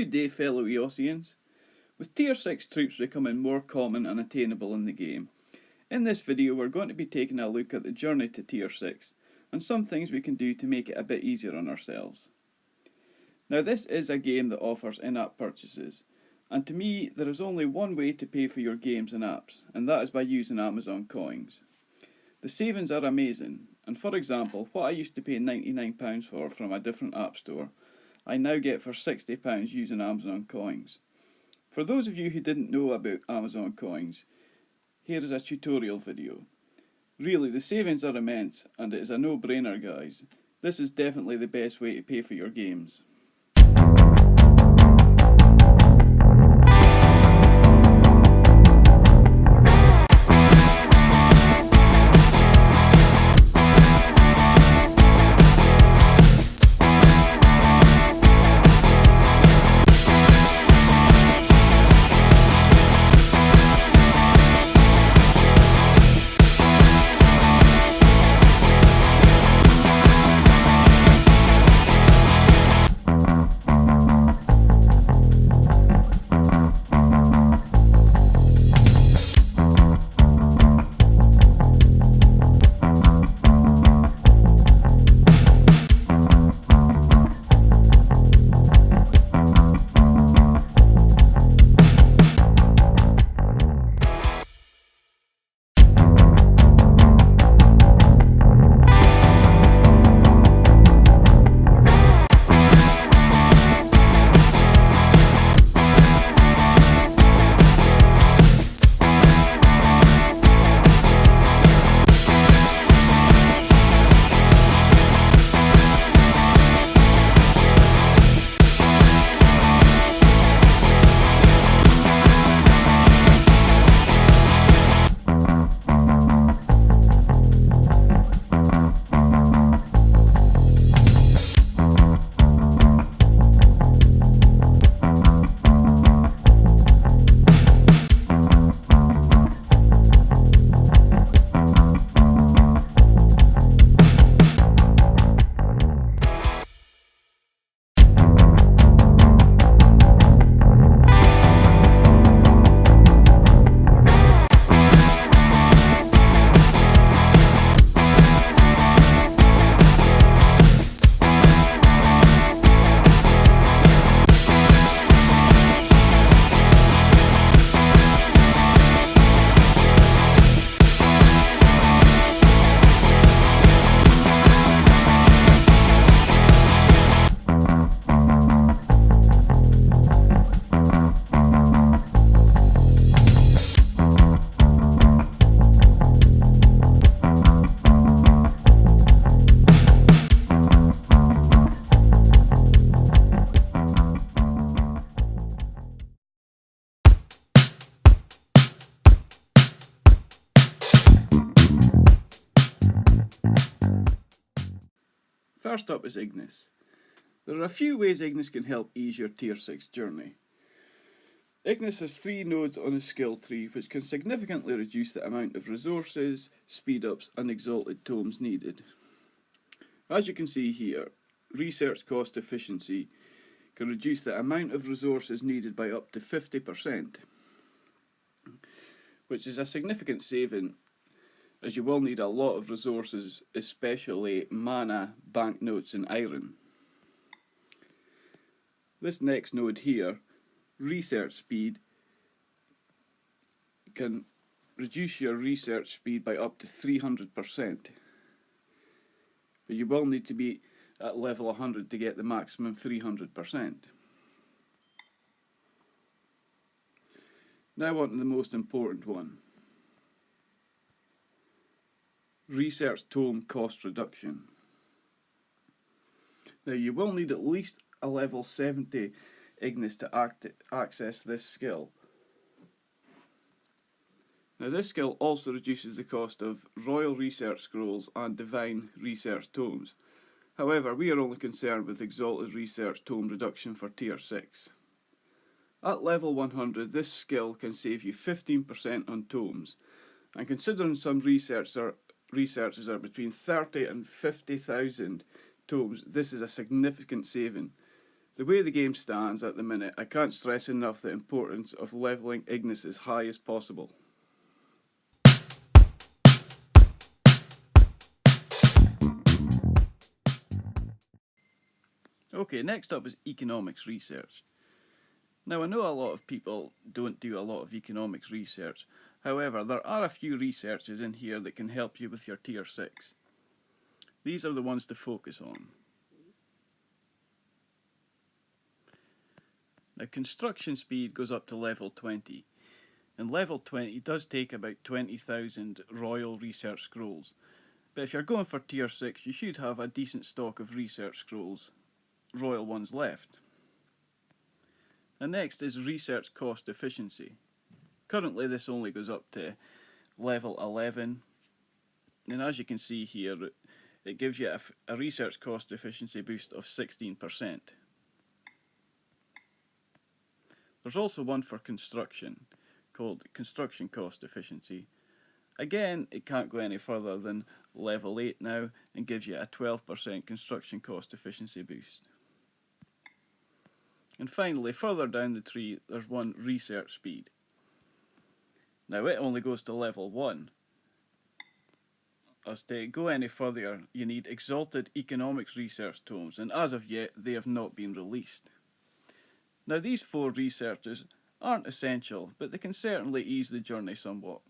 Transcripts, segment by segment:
Good day, fellow Eosians. With Tier 6 troops becoming more common and attainable in the game, in this video we're going to be taking a look at the journey to Tier 6 and some things we can do to make it a bit easier on ourselves. Now this is a game that offers in-app purchases, and to me there is only one way to pay for your games and apps, and that is by using Amazon coins. The savings are amazing, and for example, what I used to pay £99 for from a different app store, I now get for £60 using Amazon coins. For those of you who didn't know about Amazon coins, here is a tutorial video. Really, the savings are immense, and it is a no-brainer, guys. This is definitely the best way to pay for your games. First up is Ignis. There are a few ways Ignis can help ease your Tier 6 journey. Ignis has 3 nodes on the skill tree which can significantly reduce the amount of resources, speed-ups and exalted tomes needed. As you can see here, research cost efficiency can reduce the amount of resources needed by up to 50%, which is a significant saving, as you will need a lot of resources, especially mana, banknotes and iron. This next node here, research speed, can reduce your research speed by up to 300%. But you will need to be at level 100 to get the maximum 300%. Now on to the most important one. Research tome cost reduction. Now you will need at least a level 70 Ignis to access this skill. Now this skill also reduces the cost of Royal Research Scrolls and Divine Research Tomes. However, we are only concerned with Exalted Research Tome reduction for Tier 6. At level 100 this skill can save you 15% on tomes, and considering some researchers are between 30 and 50,000 tomes, this is a significant saving The way the game stands at the minute, I can't stress enough the importance of levelling Ignis as high as possible. Okay, next up is economics research. Now I know a lot of people don't do a lot of economics research, however there are a few researches in here that can help you with your tier 6. These are the ones to focus on. Now construction speed goes up to level 20, and level 20 does take about 20,000 royal research scrolls, but if you're going for tier 6 you should have a decent stock of research scrolls, royal ones left. The next is research cost efficiency. Currently this only goes up to level 11, and as you can see here it gives you a research cost efficiency boost of 16%. There's also one for construction called construction cost efficiency. Again, it can't go any further than level 8 now and gives you a 12% construction cost efficiency boost. And finally, further down the tree, there's one research speed. Now it only goes to level 1. As to go any further, you need exalted economics research tomes, and as of yet, they have not been released. Now these 4 researches aren't essential, but they can certainly ease the journey somewhat.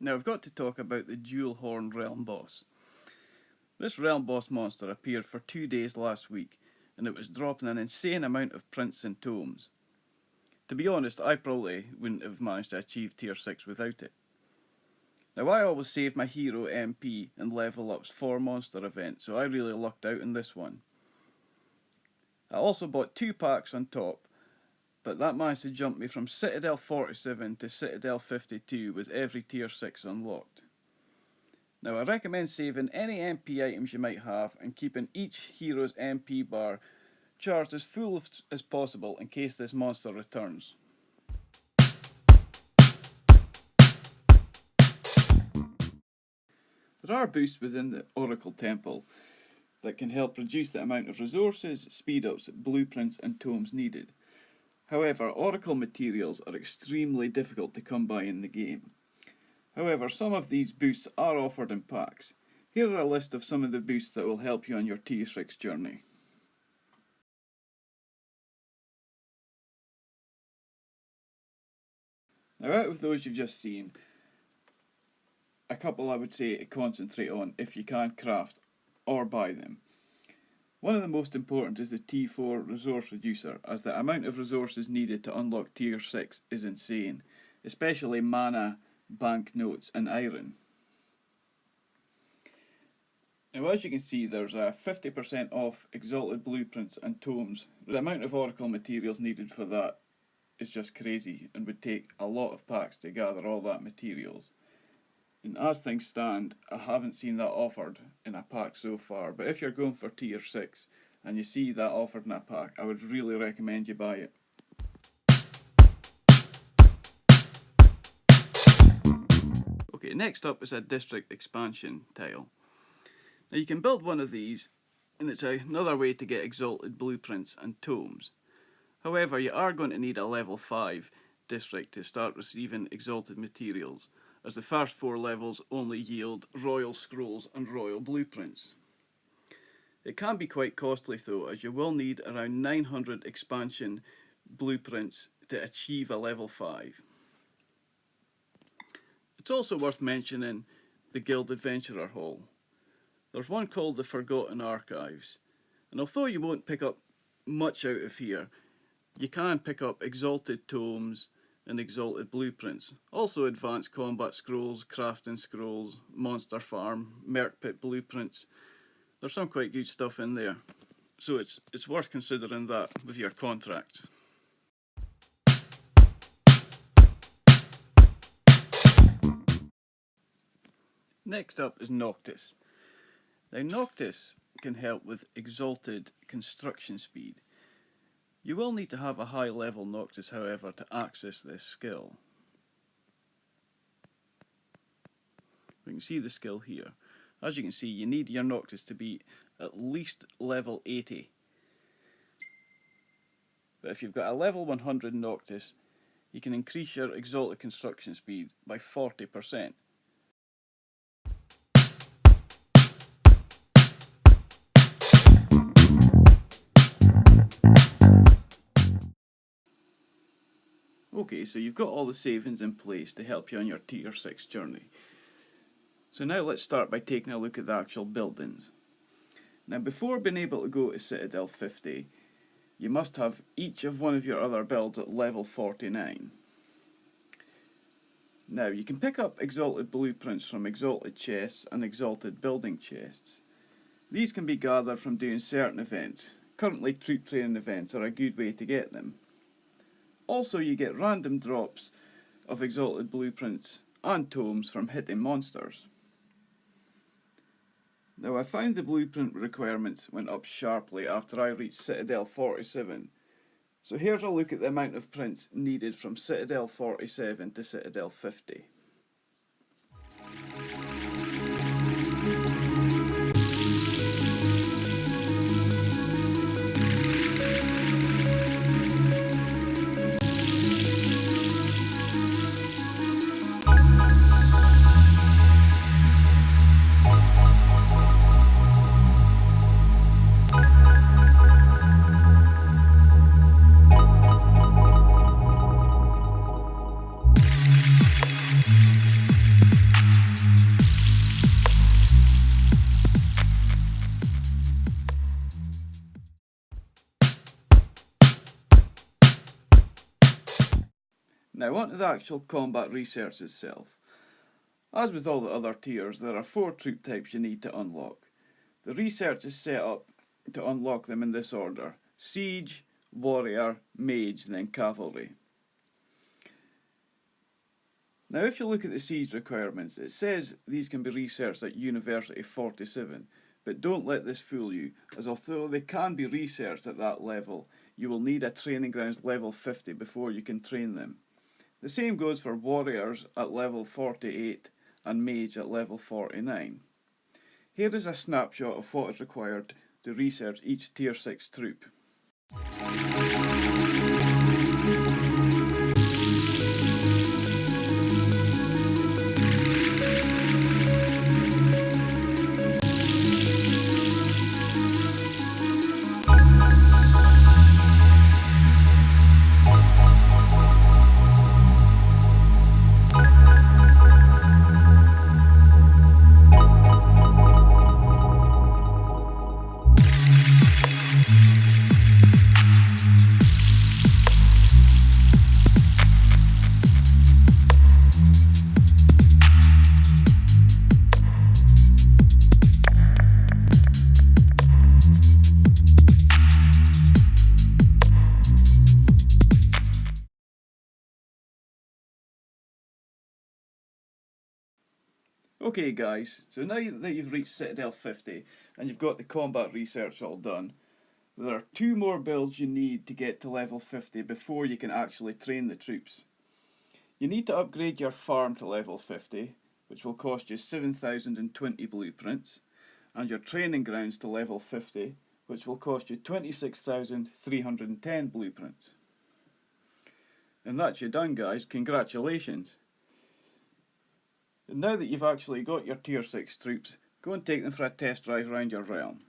Now I've got to talk about the dual horn realm boss. This realm boss monster appeared for 2 days last week, and it was dropping an insane amount of prints and tomes. To be honest, I probably wouldn't have managed to achieve tier 6 without it. Now I always save my hero MP and level ups for monster events, so I really lucked out in this one. I also bought 2 packs on top, but that managed to jump me from Citadel 47 to Citadel 52 with every tier 6 unlocked. Now I recommend saving any MP items you might have and keeping each hero's MP bar charged as full as possible in case this monster returns. There are boosts within the Oracle Temple that can help reduce the amount of resources, speed-ups, blueprints and tomes needed. However, Oracle materials are extremely difficult to come by in the game. However, some of these boosts are offered in packs. Here are a list of some of the boosts that will help you on your tier 6 journey. Now out of those you've just seen, a couple I would say to concentrate on if you can craft or buy them. One of the most important is the T4 resource reducer, as the amount of resources needed to unlock tier 6 is insane, especially mana, banknotes and iron. Now as you can see there's a 50% off exalted blueprints and tomes. The amount of Oracle materials needed for that is just crazy and would take a lot of packs to gather all that materials. And as things stand, I haven't seen that offered in a pack so far, but if you're going for tier 6 and you see that offered in a pack, I would really recommend you buy it. Okay, next up is a district expansion tile. Now you can build one of these, and it's another way to get exalted blueprints and tomes. However, you are going to need a level 5 district to start receiving exalted materials, as the first 4 levels only yield royal scrolls and royal blueprints. It can be quite costly though, as you will need around 900 expansion blueprints to achieve a level 5. It's also worth mentioning the Guild Adventurer Hall. There's one called the Forgotten Archives, and although you won't pick up much out of here, you can pick up exalted tomes and exalted blueprints. Also advanced combat scrolls, crafting scrolls, monster farm, merc pit blueprints. There's some quite good stuff in there, so it's worth considering that with your contract. Next up is Noctis. Now Noctis can help with exalted construction speed. You will need to have a high level Noctis however to access this skill. We can see the skill here. As you can see, you need your Noctis to be at least level 80. But if you've got a level 100 Noctis, you can increase your Exalted construction speed by 40%. Okay, so you've got all the savings in place to help you on your tier 6 journey. So now let's start by taking a look at the actual buildings. Now before being able to go to Citadel 50, you must have each of one of your other builds at level 49. Now you can pick up Exalted blueprints from Exalted chests and Exalted building chests. These can be gathered from doing certain events. Currently troop training events are a good way to get them. Also you get random drops of Exalted blueprints and tomes from hitting monsters. Now I found the blueprint requirements went up sharply after I reached Citadel 47. So here's a look at the amount of prints needed from Citadel 47 to Citadel 50. Now on to the actual combat research itself. As with all the other tiers, there are 4 troop types you need to unlock. The research is set up to unlock them in this order: Siege, Warrior, Mage, then Cavalry. Now if you look at the Siege requirements, it says these can be researched at University 47, but don't let this fool you, as although they can be researched at that level, you will need a training grounds level 50 before you can train them. The same goes for Warriors at level 48 and Mage at level 49. Here is a snapshot of what is required to research each tier 6 troop. Okay guys, so now that you've reached Citadel 50 and you've got the combat research all done, there are 2 more builds you need to get to level 50 before you can actually train the troops. You need to upgrade your farm to level 50, which will cost you 7,020 blueprints, and your training grounds to level 50, which will cost you 26,310 blueprints. And that's you done guys, congratulations! And now that you've actually got your tier 6 troops, go and take them for a test drive around your realm.